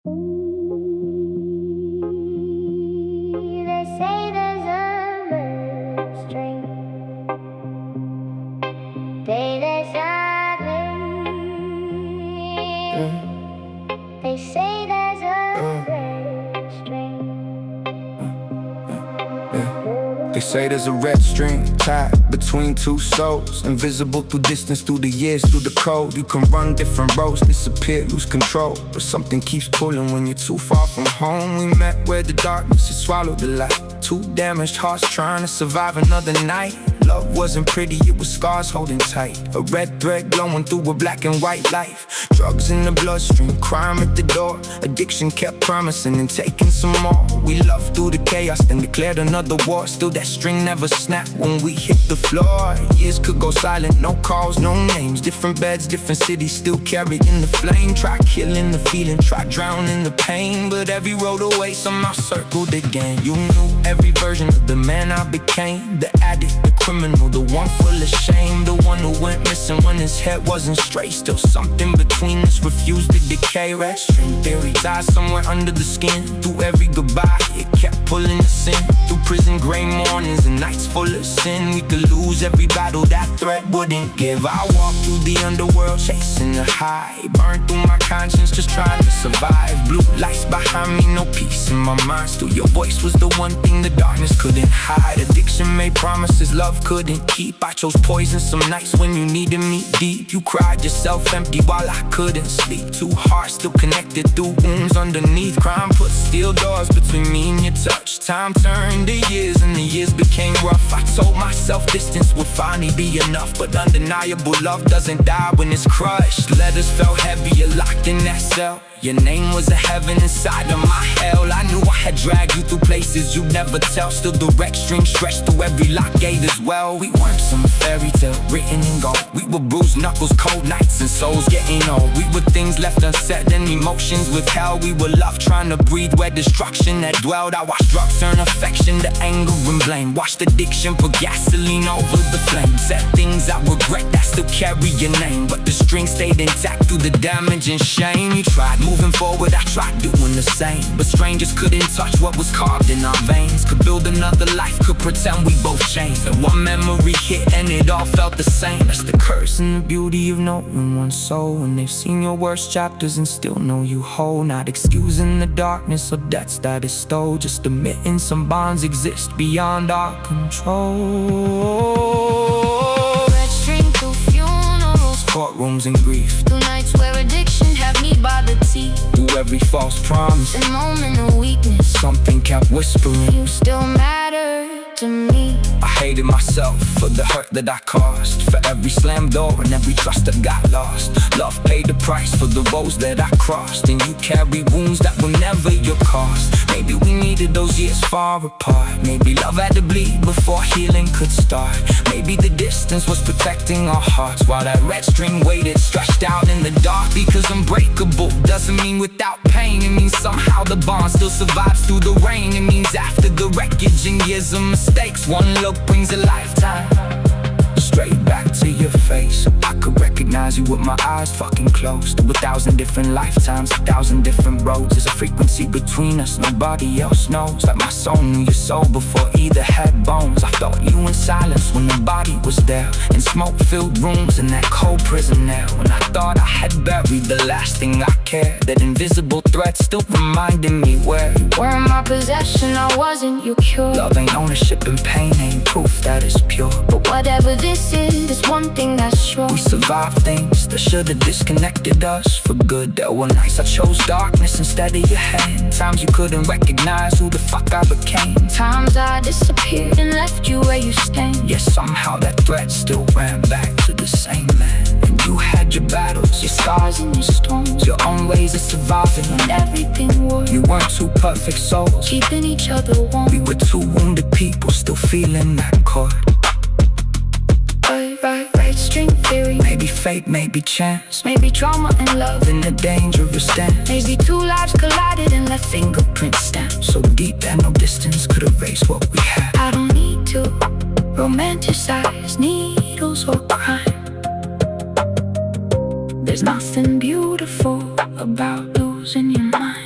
They say there's a red string. They say there's a red string. They say there's a red string tied between two souls, invisible through distance, through the years, through the cold. You can run different roads, disappear, lose control, but something keeps pulling when you're too far from home. We met where the darkness had swallowed the light. Two damaged hearts trying to survive another night. Love wasn't pretty, it was scars holding tight. A red thread glowing through a black and white life. Drugs in the bloodstream, crime at the door. Addiction kept promising and taking some more. We loved through the chaos, then declared another war. Still that string never snapped when we hit the floor. Years could go silent, no calls, no names. Different beds, different cities, still carrying the flame. Try killing the feeling, try drowning the pain, but every road away somehow circled again. You knew every version of the man I became. The addict, the criminal, the one full of shame. The one who went missing when his head wasn't straight. Still something between us refused to decay. Red string theory died somewhere under the skin. Through every goodbye, it kept pulling us in. Through prison gray mornings and nights full of sin. We could lose every battle that threat wouldn't give. I walked through the underworld chasing the high. Burned through my conscience just trying to survive. Blue lights behind me, no peace in my mind. Still your voice was the one thing the darkness couldn't hide. Addiction made promises love couldn't keep. I chose poison some nights when you needed me deep. You cried yourself empty while I couldn't sleep. Two hearts still connected through wounds underneath. Crime put steel doors between me and your touch. Time turned to years and the years became rough. I told myself distance would finally be enough, but undeniable love doesn't die when it's crushed. Letters felt heavier locked in that cell. Your name was a heaven inside of my hell. I knew I had dragged you through places you'd never tell. Still the red string stretched through every lock gate as well. We weren't some fairy tale written in gold. We were bruised knuckles, cold nights, and souls getting old. We were things left unsaid and emotions withheld. We were love trying to breathe where destruction had dwelled. I watched drugs turn affection to anger and blame. Watched addiction pour gasoline over the flame. Said things I regret that still carry your name, but the string stayed intact through the damage and shame. You tried moving forward, I tried doing the same, but strangers couldn't touch what was carved in our veins. Could build another life, could pretend we both changed, and one memory hit and it all felt the same. That's the curse and the beauty of knowing one's soul, when they've seen your worst chapters and still know you whole. Not excusing the darkness or debts that is stole, just admitting some bonds exist beyond our control. Red string through funerals, Courtrooms and grief, through nights where addiction had me by the teeth. through every false promise, In moment of weakness, something kept whispering. you still matter to me. I hated myself for the hurt that I caused, for every slammed door and every trust that got lost. Love paid the price for the roads that I crossed, and you carry wounds that were never your cause. Maybe we needed those years far apart. Maybe love had to bleed before healing could start. Maybe the distance was protecting our hearts, while that red string waited, stretched out in the dark. Because unbreakable doesn't mean without pain. It means somehow the bond still survives through the rain. It means after the wreckage and years of mistakes, one look brings a lifetime straight back to your face. I could recognize you with my eyes fucking closed. Through 1,000 different lifetimes, 1,000 different roads. There's a frequency between us nobody else knows. Like my soul knew your soul before either had bones. I felt you in silence when the body was there, in smoke-filled rooms in that cold prison air. When I thought I had buried the last thing I cared, that invisible thread still reminded me where you Were my possession, I wasn't your cure. love ain't ownership and pain ain't proof that it's pure. But whatever this is, there's one thing that's sure. We survived things that should've disconnected us for good. There were nights I chose darkness instead of your hand. Times you couldn't recognize who the fuck I became. Times I disappeared and left you where you stand. Yet somehow that thread still ran back to the same man. And you had your battles, your scars and your storms, your own ways of surviving when Everything was you weren't two perfect souls. keeping each other warm. We were two wounded people still feeling that chord. Right string theory. Maybe fate, maybe chance, Maybe trauma and love. in a dangerous dance. Maybe two lives collided and left Fingerprint stamps so deep that no distance could erase what we had. I don't need to romanticize needles or crime. There's nothing beautiful about losing your mind.